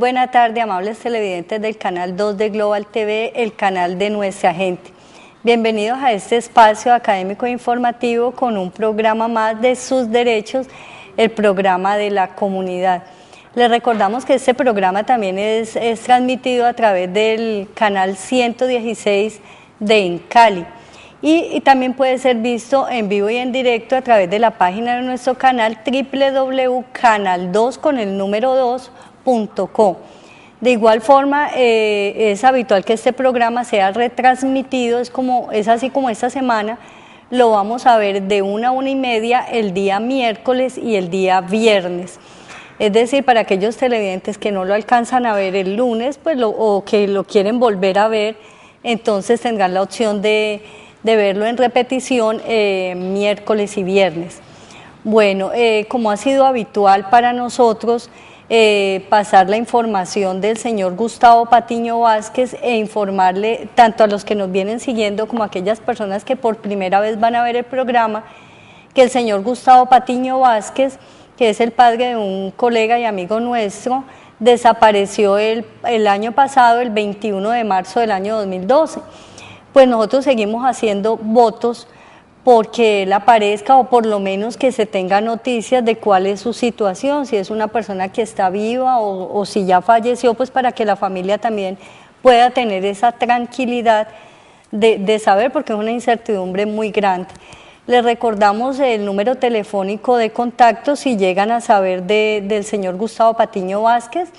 buena tarde, amables televidentes del canal 2 de Global TV, el canal de nuestra gente. Bienvenidos a este espacio académico e informativo con un programa más de sus derechos, el programa de la comunidad. Les recordamos que este programa también es transmitido a través del canal 116 de Encali y también puede ser visto en vivo y en directo a través de la página de nuestro canal www.canal2.com. De igual forma, es habitual que este programa sea retransmitido, es así como esta semana lo vamos a ver de 1 a 1:30 el día miércoles y el día viernes. Es decir, para aquellos televidentes que no lo alcanzan a ver el lunes o que lo quieren volver a ver, entonces tendrán la opción de verlo en repetición miércoles y viernes. Bueno, como ha sido habitual para nosotros, pasar la información del señor Gustavo Patiño Vázquez e informarle tanto a los que nos vienen siguiendo como a aquellas personas que por primera vez van a ver el programa, que el señor Gustavo Patiño Vázquez, que es el padre de un colega y amigo nuestro, desapareció el año pasado, el 21 de marzo del año 2012. Pues nosotros seguimos haciendo votos porque él aparezca o por lo menos que se tenga noticias de cuál es su situación, si es una persona que está viva o si ya falleció, pues para que la familia también pueda tener esa tranquilidad de saber, porque es una incertidumbre muy grande. Les recordamos el número telefónico de contacto si llegan a saber del señor Gustavo Patiño Vázquez,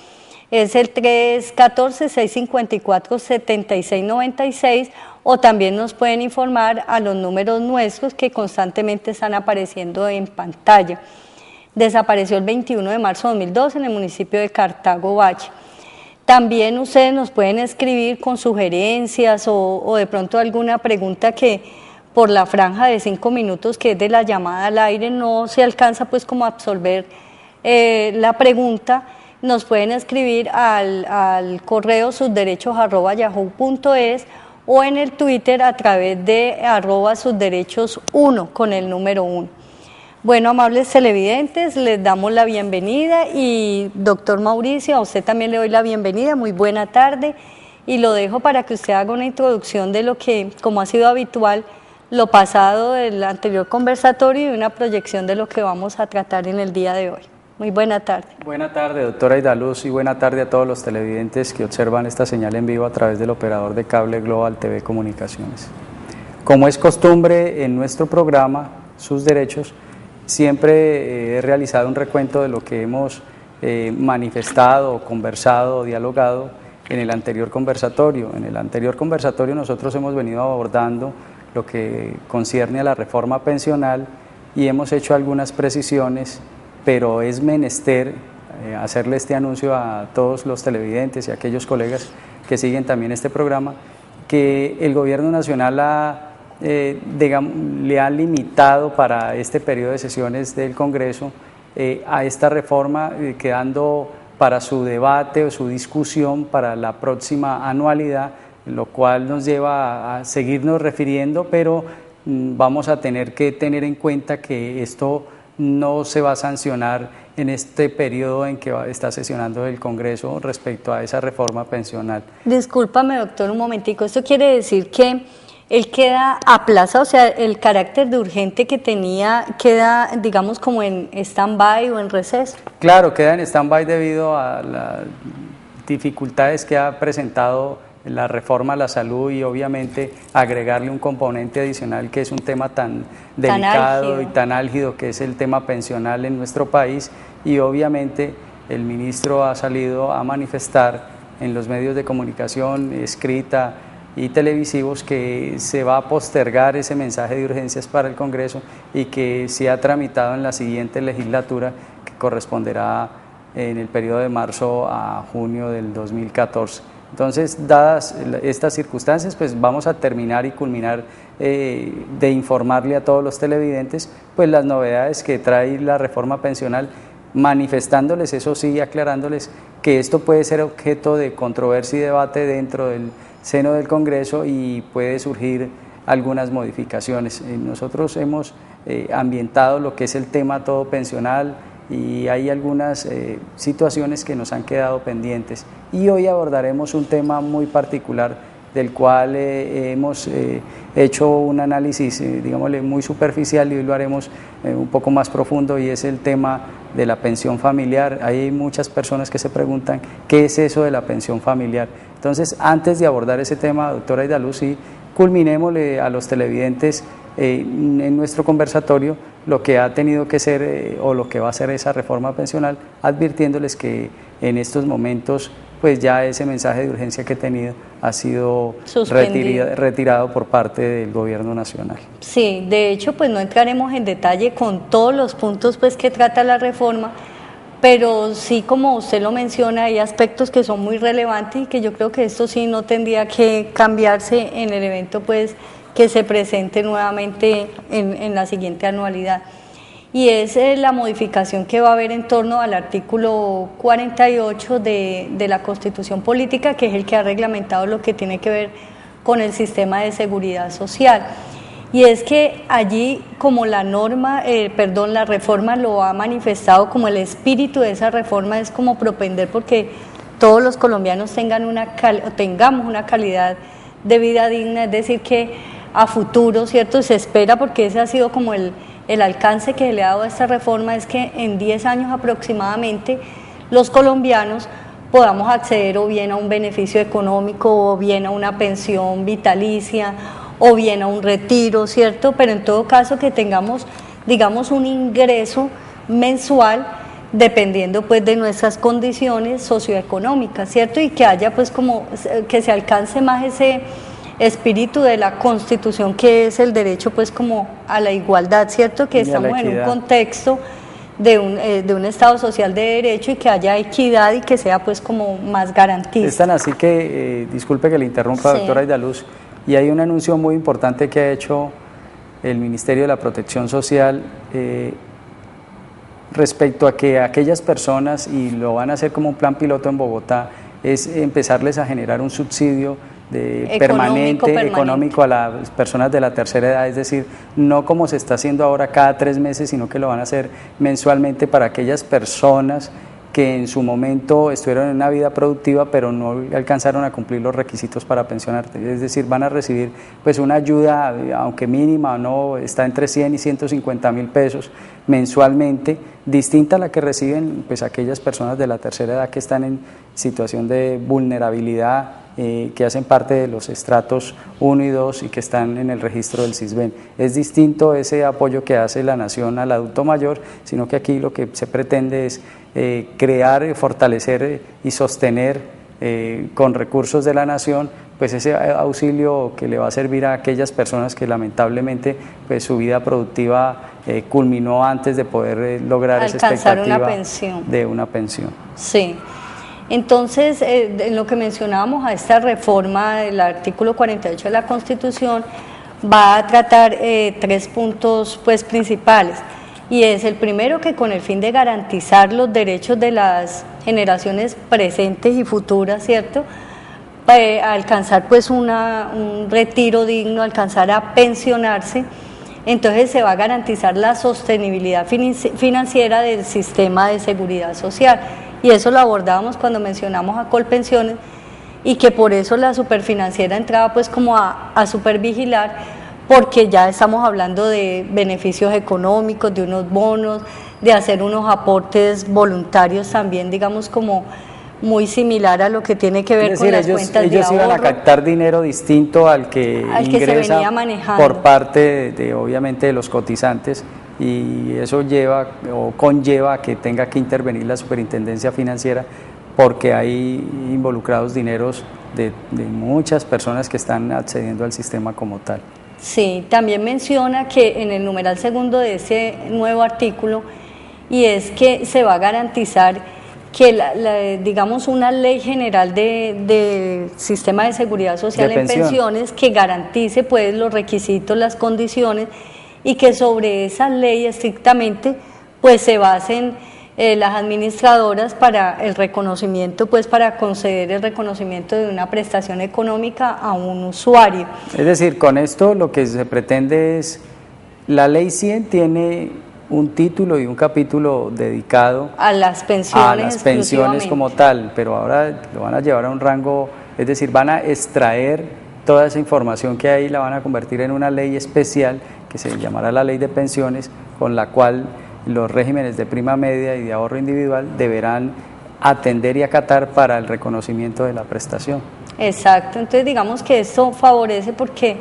es el 314-654-7696, o también nos pueden informar a los números nuestros que constantemente están apareciendo en pantalla. Desapareció el 21 de marzo de 2012 en el municipio de Cartago Valle. También ustedes nos pueden escribir con sugerencias o de pronto alguna pregunta que por la franja de 5 minutos que es de la llamada al aire no se alcanza pues como a absorber la pregunta. Nos pueden escribir al correo susderechos@yahoo.es o en el Twitter a través de @susderechos1 con el número 1. Bueno, amables televidentes, les damos la bienvenida y doctor Mauricio, a usted también le doy la bienvenida, muy buena tarde y lo dejo para que usted haga una introducción de lo que, como ha sido habitual, lo pasado del anterior conversatorio y una proyección de lo que vamos a tratar en el día de hoy. Muy buena tarde. Buena tarde, doctora Idaluz, y buena tarde a todos los televidentes que observan esta señal en vivo a través del operador de cable Global TV Comunicaciones. Como es costumbre en nuestro programa, Sus Derechos, siempre he realizado un recuento de lo que hemos manifestado, conversado, dialogado en el anterior conversatorio. En el anterior conversatorio nosotros hemos venido abordando lo que concierne a la reforma pensional y hemos hecho algunas precisiones, pero es menester hacerle este anuncio a todos los televidentes y a aquellos colegas que siguen también este programa, que el gobierno nacional le ha limitado para este periodo de sesiones del Congreso a esta reforma, quedando para su debate o su discusión para la próxima anualidad, lo cual nos lleva a seguirnos refiriendo, pero vamos a tener que tener en cuenta que esto no se va a sancionar en este periodo en que está sesionando el Congreso respecto a esa reforma pensional. Discúlpame, doctor, un momentico. ¿Esto quiere decir que él queda aplazado, o sea, el carácter de urgente que tenía queda, digamos, como en stand-by o en receso? Claro, queda en stand-by debido a las dificultades que ha presentado la reforma a la salud y obviamente agregarle un componente adicional que es un tema tan delicado y tan álgido que es el tema pensional en nuestro país, y obviamente el ministro ha salido a manifestar en los medios de comunicación escrita y televisivos que se va a postergar ese mensaje de urgencias para el Congreso y que se ha tramitado en la siguiente legislatura, que corresponderá en el periodo de marzo a junio del 2014. Entonces, dadas estas circunstancias, pues vamos a terminar y culminar de informarle a todos los televidentes pues las novedades que trae la reforma pensional, manifestándoles, eso sí, aclarándoles que esto puede ser objeto de controversia y debate dentro del seno del Congreso y puede surgir algunas modificaciones. Nosotros hemos ambientado lo que es el tema todo pensional y hay algunas situaciones que nos han quedado pendientes. Y hoy abordaremos un tema muy particular del cual hemos hecho un análisis, digámosle, muy superficial, y hoy lo haremos un poco más profundo, y es el tema de la pensión familiar. Hay muchas personas que se preguntan qué es eso de la pensión familiar. Entonces, antes de abordar ese tema, doctora Aidaluz, sí, culminémosle a los televidentes en nuestro conversatorio lo que ha tenido que ser o lo que va a ser esa reforma pensional, advirtiéndoles que en estos momentos pues ya ese mensaje de urgencia que he tenido ha sido retirado por parte del gobierno nacional. Sí, de hecho pues no entraremos en detalle con todos los puntos pues que trata la reforma, pero sí, como usted lo menciona, hay aspectos que son muy relevantes y que yo creo que esto sí no tendría que cambiarse en el evento pues que se presente nuevamente en la siguiente anualidad. Y es la modificación que va a haber en torno al artículo 48 de la Constitución Política, que es el que ha reglamentado lo que tiene que ver con el sistema de seguridad social. Y es que allí, como la la reforma lo ha manifestado, como el espíritu de esa reforma es como propender porque todos los colombianos tengamos una calidad de vida digna, es decir, que a futuro, ¿cierto? Se espera, porque ese ha sido como el alcance que le ha dado a esta reforma, es que en 10 años aproximadamente los colombianos podamos acceder o bien a un beneficio económico, o bien a una pensión vitalicia, o bien a un retiro, ¿cierto? Pero en todo caso que tengamos, digamos, un ingreso mensual dependiendo pues de nuestras condiciones socioeconómicas, ¿cierto? Y que haya pues como que se alcance más ese espíritu de la Constitución, que es el derecho pues como a la igualdad, ¿cierto? Que estamos en un contexto de un Estado social de derecho, y que haya equidad y que sea pues como más garantista. Es tan así que, disculpe que le interrumpa, sí, doctora Aidaluz, y hay un anuncio muy importante que ha hecho el Ministerio de la Protección Social respecto a que aquellas personas, y lo van a hacer como un plan piloto en Bogotá, es empezarles a generar un subsidio económico a las personas de la tercera edad, es decir, no como se está haciendo ahora cada 3 meses, sino que lo van a hacer mensualmente para aquellas personas que en su momento estuvieron en una vida productiva pero no alcanzaron a cumplir los requisitos para pensionarte, es decir, van a recibir pues una ayuda, aunque mínima, no, está entre 100 y 150.000 pesos mensualmente, distinta a la que reciben pues aquellas personas de la tercera edad que están en situación de vulnerabilidad, que hacen parte de los estratos 1 y 2 y que están en el registro del CISBEN. Es distinto ese apoyo que hace la Nación al adulto mayor, sino que aquí lo que se pretende es crear, fortalecer y sostener con recursos de la Nación pues ese auxilio que le va a servir a aquellas personas que lamentablemente pues su vida productiva culminó antes de poder lograr esa expectativa de una pensión. Sí. Entonces, en lo que mencionábamos a esta reforma del artículo 48 de la Constitución, va a tratar 3 puntos pues principales, y es el primero, que con el fin de garantizar los derechos de las presentes y futuras, ¿cierto?, alcanzar pues un retiro digno, alcanzar a pensionarse. Entonces se va a garantizar la sostenibilidad financiera del sistema de seguridad social, y eso lo abordábamos cuando mencionamos a Colpensiones, y que por eso la superfinanciera entraba pues como a supervigilar, porque ya estamos hablando de beneficios económicos, de unos bonos, de hacer unos aportes voluntarios también, digamos como muy similar a lo que tiene que ver con las cuentas de ahorro. Ellos iban a captar dinero distinto al que ingresa se venía manejando por parte de obviamente de los cotizantes, y eso lleva o conlleva que tenga que intervenir la Superintendencia Financiera, porque hay involucrados dineros de muchas personas que están accediendo al sistema como tal. Sí, también menciona que en el numeral segundo de ese nuevo artículo, y es que se va a garantizar que digamos una ley general de sistema de seguridad social en pensiones, que garantice pues los requisitos, las condiciones, y que sobre esa ley estrictamente pues se basen las administradoras para el reconocimiento, pues para conceder el reconocimiento de una prestación económica a un usuario. Es decir, con esto lo que se pretende es, la ley 100 tiene un título y un capítulo dedicado a las pensiones como tal, pero ahora lo van a llevar a un rango, es decir, van a extraer toda esa información que hay y la van a convertir en una ley especial que se llamará la Ley de Pensiones, con la cual los regímenes de prima media y de ahorro individual deberán atender y acatar para el reconocimiento de la prestación. Exacto, entonces digamos que esto favorece porque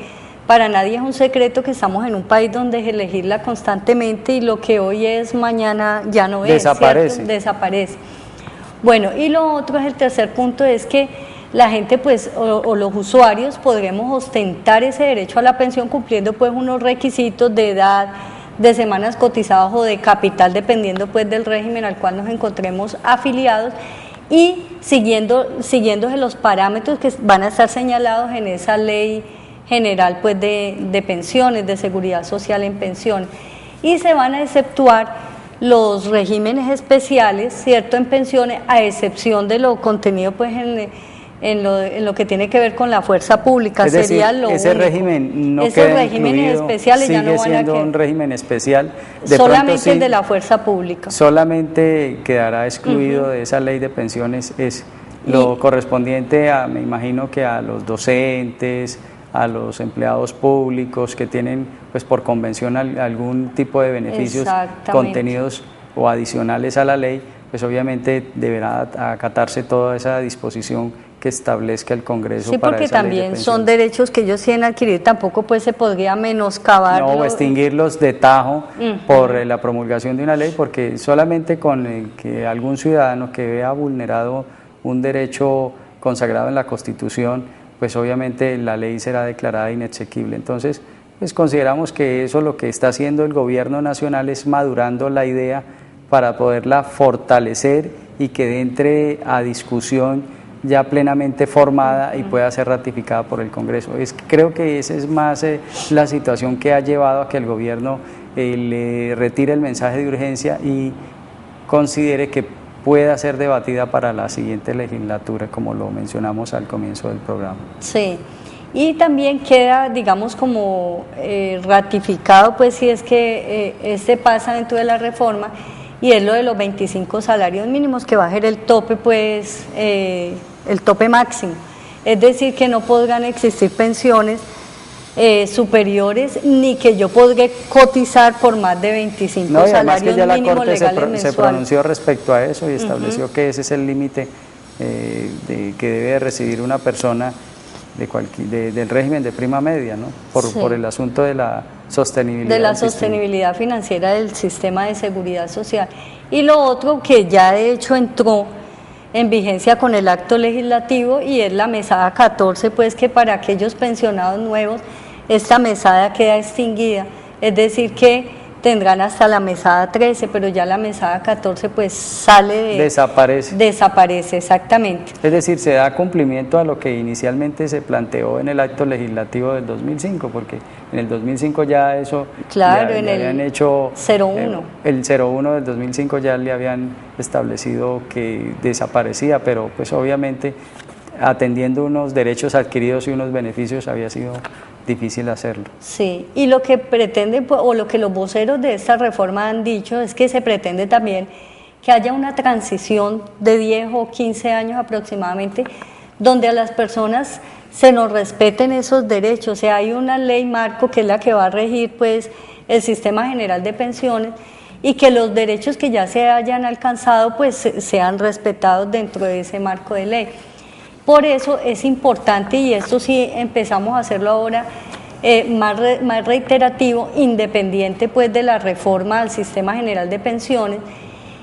para nadie es un secreto que estamos en un país donde se legisla constantemente y lo que hoy es, mañana ya no es, desaparece. Desaparece. Bueno, y lo otro es el tercer punto, es que la gente pues o los usuarios podremos ostentar ese derecho a la pensión cumpliendo pues unos requisitos de edad, de semanas cotizadas o de capital, dependiendo pues del régimen al cual nos encontremos afiliados, y siguiéndose los parámetros que van a estar señalados en esa ley general pues de pensiones, de seguridad social en pensiones, y se van a exceptuar los regímenes especiales, ¿cierto?, en pensiones, a excepción de lo contenido pues en lo que tiene que ver con la fuerza pública. Es sería decir, lo ese único. régimen no Esos queda regímenes incluido, especiales ya no sigue van a siendo quedar. un régimen especial. De Solamente pronto, el de la fuerza pública. Solamente quedará excluido de esa ley de pensiones es lo correspondiente a, me imagino que a los docentes, a los empleados públicos que tienen pues por convención algún tipo de beneficios contenidos o adicionales a la ley, pues obviamente deberá acatarse toda esa disposición que establezca el Congreso. Sí, para porque esa también ley de son derechos que ellos tienen adquirido, tampoco pues se podría menoscabar. No, o extinguirlos de tajo por la promulgación de una ley, porque solamente con que algún ciudadano que vea vulnerado un derecho consagrado en la Constitución, pues obviamente la ley será declarada inexequible. Entonces, pues consideramos que eso lo que está haciendo el gobierno nacional es madurando la idea para poderla fortalecer y que entre a discusión ya plenamente formada y pueda ser ratificada por el Congreso. Creo que esa es más la situación que ha llevado a que el gobierno le retire el mensaje de urgencia y considere que pueda ser debatida para la siguiente legislatura, como lo mencionamos al comienzo del programa. Sí, y también queda, digamos, como ratificado, pues si es que este pasa dentro de la reforma, y es lo de los 25 salarios mínimos, que va a ser el tope, pues, el tope máximo. Es decir, que no podrán existir pensiones superiores, ni que yo podré cotizar por más de 25 no, y salarios que ya mínimos la Corte legales mensuales. Se pronunció respecto a eso y estableció que ese es el límite que debe recibir una persona del régimen de prima media, ¿no? Por el asunto de la sostenibilidad. De la sostenibilidad financiera del sistema de seguridad social. Y lo otro que ya de hecho entró en vigencia con el acto legislativo y es la mesada 14, pues que para aquellos pensionados nuevos esta mesada queda extinguida, es decir que tendrán hasta la mesada 13, pero ya la mesada 14 pues sale desaparece, exactamente. Es decir, se da cumplimiento a lo que inicialmente se planteó en el acto legislativo del 2005, porque en el 2005 ya eso, claro, ya habían hecho 01. El 01 del 2005 ya le habían establecido que desaparecía, pero pues obviamente atendiendo unos derechos adquiridos y unos beneficios había sido difícil hacerlo. Sí, y lo que pretende, o lo que los voceros de esta reforma han dicho, es que se pretende también que haya una transición de 10 o 15 años aproximadamente, donde a las personas se nos respeten esos derechos. O sea, hay una ley marco que es la que va a regir pues el sistema general de pensiones, y que los derechos que ya se hayan alcanzado pues sean respetados dentro de ese marco de ley. Por eso es importante, y esto sí empezamos a hacerlo ahora más reiterativo, independiente pues de la reforma al sistema general de pensiones,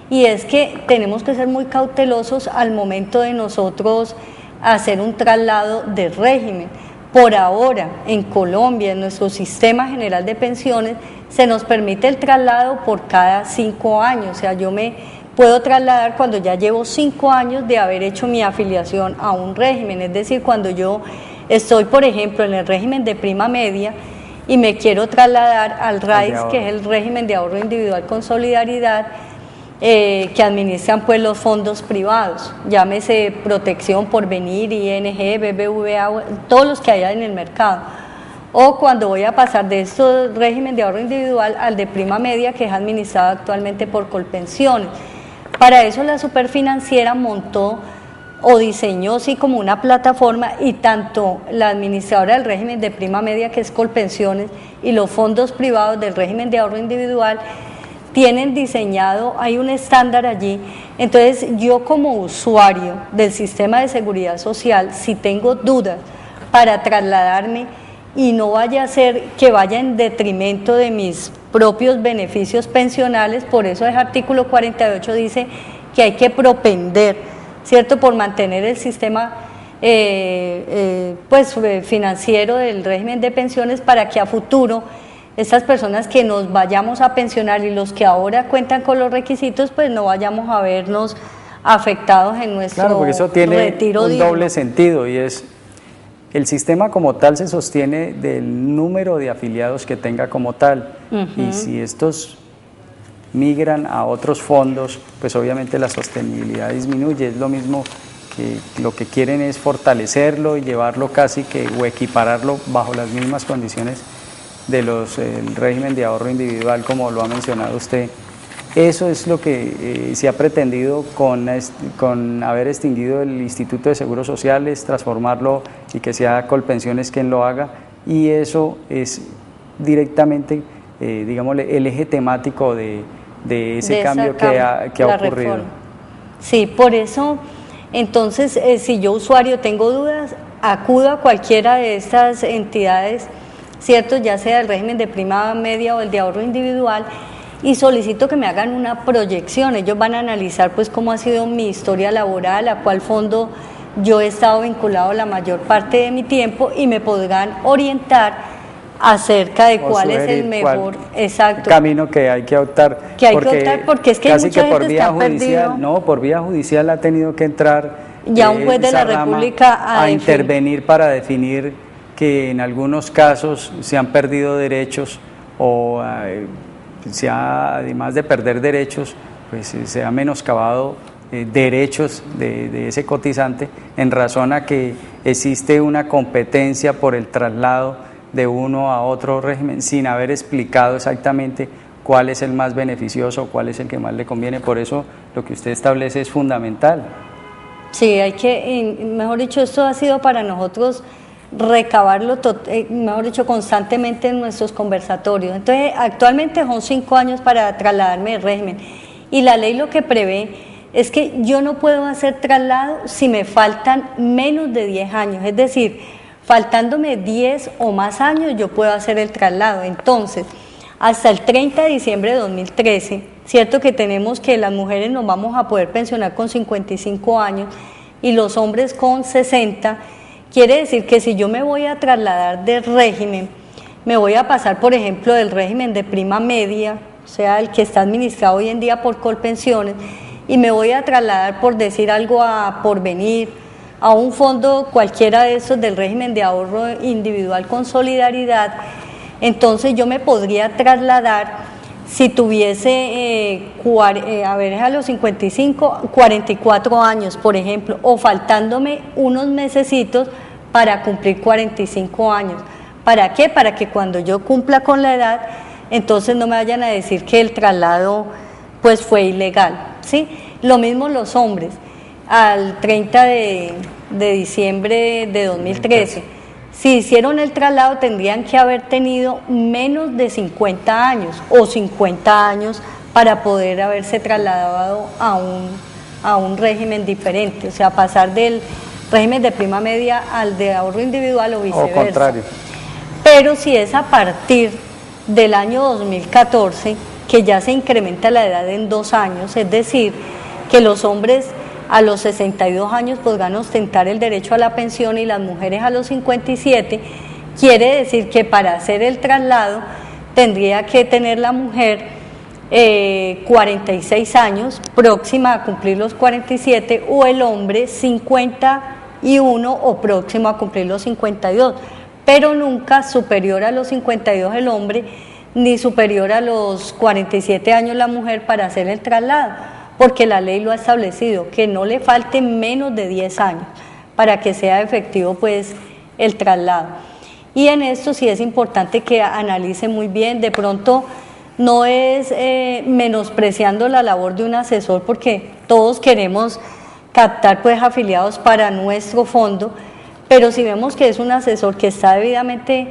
y es que tenemos que ser muy cautelosos al momento de nosotros hacer un traslado de régimen. Por ahora, en Colombia, en nuestro sistema general de pensiones, se nos permite el traslado por cada 5 años, o sea, yo me puedo trasladar cuando ya llevo 5 años de haber hecho mi afiliación a un régimen, es decir, cuando yo estoy, por ejemplo, en el régimen de prima media y me quiero trasladar al RAIS, que es el régimen de ahorro individual con solidaridad, que administran pues los fondos privados, llámese Protección Porvenir, ING, BBVA, todos los que haya en el mercado. o cuando voy a pasar de este régimen de ahorro individual al de prima media, que es administrado actualmente por Colpensiones. Para eso la Superfinanciera montó o diseñó sí como una plataforma, y tanto la administradora del régimen de prima media, que es Colpensiones, y los fondos privados del régimen de ahorro individual tienen diseñado, hay un estándar allí. Entonces yo como usuario del sistema de seguridad social, si tengo dudas para trasladarme y no vaya a ser que vaya en detrimento de mis propios beneficios pensionales, por eso el artículo 48 dice que hay que propender, ¿cierto?, por mantener el sistema financiero del régimen de pensiones, para que a futuro estas personas que nos vayamos a pensionar y los que ahora cuentan con los requisitos, pues no vayamos a vernos afectados en nuestro retiro. Claro, porque eso tiene un digno. doble sentido, y es: el sistema como tal se sostiene del número de afiliados que tenga como tal, y si estos migran a otros fondos, pues obviamente la sostenibilidad disminuye. Es lo mismo que lo que quieren es fortalecerlo y llevarlo casi que, o equipararlo bajo las mismas condiciones de el régimen de ahorro individual, como lo ha mencionado usted. Eso es lo que se ha pretendido con haber extinguido el Instituto de Seguros Sociales, transformarlo y que sea Colpensiones quien lo haga, y eso es directamente, digámosle, el eje temático de ese cambio que ha ocurrido. Reforma. Sí, por eso, entonces, si yo usuario tengo dudas, acudo a cualquiera de estas entidades, ¿cierto?, ya sea el régimen de prima media o el de ahorro individual, y solicito que me hagan una proyección. Ellos van a analizar pues cómo ha sido mi historia laboral, a cuál fondo yo he estado vinculado la mayor parte de mi tiempo, y me podrán orientar acerca de cuál es el mejor camino que hay que optar. Porque es que hay mucha gente que ha perdido. No, por vía judicial ha tenido que entrar ya un juez de la República a intervenir para definir que en algunos casos se han perdido derechos, o además de perder derechos, pues se ha menoscabado derechos de ese cotizante, en razón a que existe una competencia por el traslado de uno a otro régimen, sin haber explicado exactamente cuál es el más beneficioso, cuál es el que más le conviene. Por eso lo que usted establece es fundamental. Sí, hay que, mejor dicho, esto ha sido para nosotros recabarlo, mejor dicho, constantemente en nuestros conversatorios. Entonces, actualmente son 5 años para trasladarme de régimen, y la ley lo que prevé es que yo no puedo hacer traslado si me faltan menos de 10 años, es decir, faltándome 10 o más años yo puedo hacer el traslado. Entonces, hasta el 30 de diciembre de 2013, cierto que tenemos que las mujeres nos vamos a poder pensionar con 55 años y los hombres con 60, quiere decir que si yo me voy a trasladar de régimen, me voy a pasar, por ejemplo, del régimen de prima media, o sea, el que está administrado hoy en día por Colpensiones, y me voy a trasladar, por decir algo, a Porvenir, a un fondo cualquiera de esos del régimen de ahorro individual con solidaridad, entonces yo me podría trasladar, si tuviese, a los 55, 44 años, por ejemplo, o faltándome unos mesecitos para cumplir 45 años. ¿Para qué? Para que cuando yo cumpla con la edad, entonces no me vayan a decir que el traslado pues fue ilegal, ¿sí? Lo mismo los hombres. Al 30 de diciembre de 2013, si hicieron el traslado tendrían que haber tenido menos de 50 años o 50 años para poder haberse trasladado a un régimen diferente, o sea, pasar del régimen de prima media al de ahorro individual o viceversa. O contrario. Pero si es a partir del año 2014, que ya se incrementa la edad en 2 años, es decir, que los hombres a los 62 años podrán ostentar el derecho a la pensión y las mujeres a los 57, quiere decir que para hacer el traslado tendría que tener la mujer 46 años, próxima a cumplir los 47, o el hombre 51 o próximo a cumplir los 52, pero nunca superior a los 52 el hombre, ni superior a los 47 años la mujer para hacer el traslado, porque la ley lo ha establecido, que no le falte menos de 10 años para que sea efectivo pues el traslado. Y en esto sí es importante que analice muy bien, de pronto no es menospreciando la labor de un asesor, porque todos queremos captar pues afiliados para nuestro fondo, pero si vemos que es un asesor que está debidamente,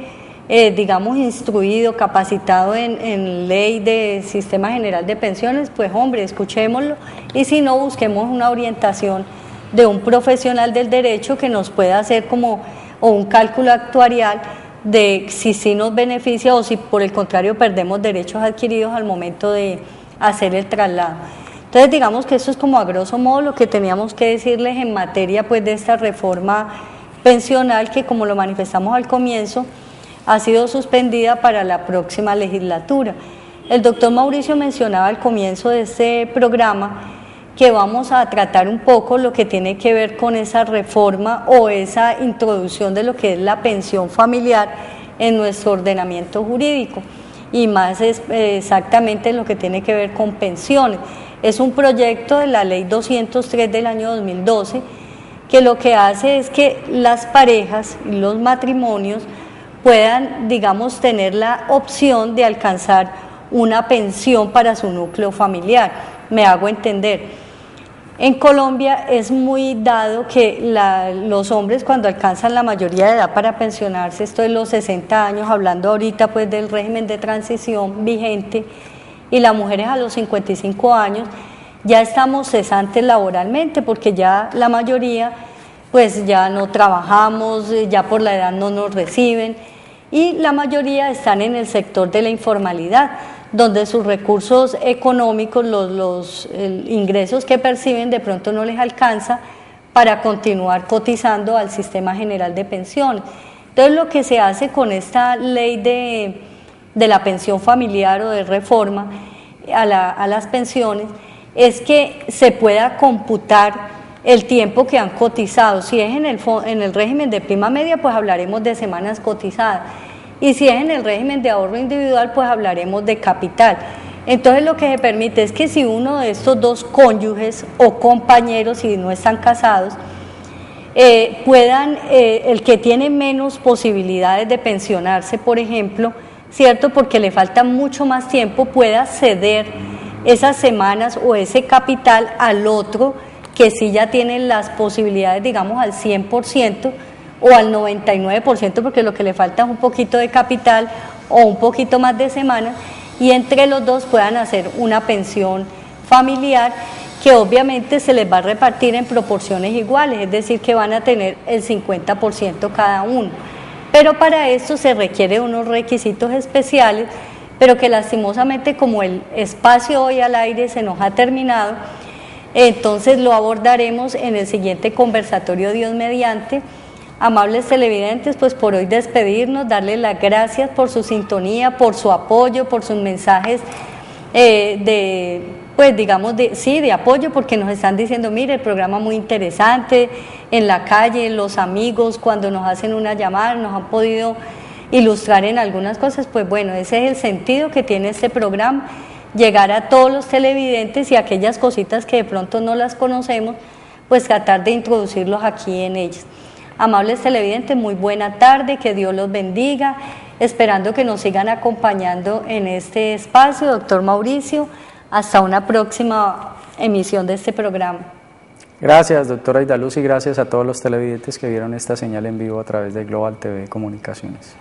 digamos, instruido, capacitado en ley de Sistema General de Pensiones, pues hombre, escuchémoslo, y si no, busquemos una orientación de un profesional del derecho que nos pueda hacer como o un cálculo actuarial de si sí nos beneficia o si por el contrario perdemos derechos adquiridos al momento de hacer el traslado. Entonces digamos que eso es como a grosso modo lo que teníamos que decirles en materia pues de esta reforma pensional que, como lo manifestamos al comienzo, ha sido suspendida para la próxima legislatura. El doctor Mauricio mencionaba al comienzo de este programa que vamos a tratar un poco lo que tiene que ver con esa reforma o esa introducción de lo que es la pensión familiar en nuestro ordenamiento jurídico, y más exactamente lo que tiene que ver con pensiones. Es un proyecto de la ley 203 del año 2012 que lo que hace es que las parejas y los matrimonios puedan, digamos, tener la opción de alcanzar una pensión para su núcleo familiar. Me hago entender. En Colombia es muy dado que los hombres cuando alcanzan la mayoría de edad para pensionarse, esto es los 60 años, hablando ahorita pues del régimen de transición vigente, y las mujeres a los 55 años, ya estamos cesantes laboralmente porque ya la mayoría pues ya no trabajamos, ya por la edad no nos reciben, y la mayoría están en el sector de la informalidad, donde sus recursos económicos, los ingresos que perciben de pronto no les alcanza para continuar cotizando al Sistema General de Pensiones. Entonces lo que se hace con esta ley de la pensión familiar o de reforma a las pensiones es que se pueda computar el tiempo que han cotizado. Si es en el régimen de prima media, pues hablaremos de semanas cotizadas. Y si es en el régimen de ahorro individual, pues hablaremos de capital. Entonces lo que se permite es que si uno de estos dos cónyuges o compañeros, si no están casados, puedan, el que tiene menos posibilidades de pensionarse, por ejemplo, ¿cierto? Porque le falta mucho más tiempo, pueda ceder esas semanas o ese capital al otro que sí ya tiene las posibilidades, digamos, al 100%, o al 99%, porque lo que le falta es un poquito de capital o un poquito más de semanas, y entre los dos puedan hacer una pensión familiar que obviamente se les va a repartir en proporciones iguales, es decir, que van a tener el 50% cada uno. Pero para esto se requieren unos requisitos especiales, pero que lastimosamente, como el espacio hoy al aire se nos ha terminado, entonces lo abordaremos en el siguiente conversatorio, Dios mediante. Amables televidentes, pues por hoy despedirnos, darles las gracias por su sintonía, por su apoyo, por sus mensajes pues digamos, de apoyo, porque nos están diciendo, mire, el programa muy interesante, en la calle, los amigos, cuando nos hacen una llamada, nos han podido ilustrar en algunas cosas. Pues bueno, ese es el sentido que tiene este programa, llegar a todos los televidentes y aquellas cositas que de pronto no las conocemos, pues tratar de introducirlos aquí en ellas. Amables televidentes, muy buena tarde, que Dios los bendiga, esperando que nos sigan acompañando en este espacio. Doctor Mauricio, hasta una próxima emisión de este programa. Gracias, doctora Aida Luz, y gracias a todos los televidentes que vieron esta señal en vivo a través de Global TV Comunicaciones.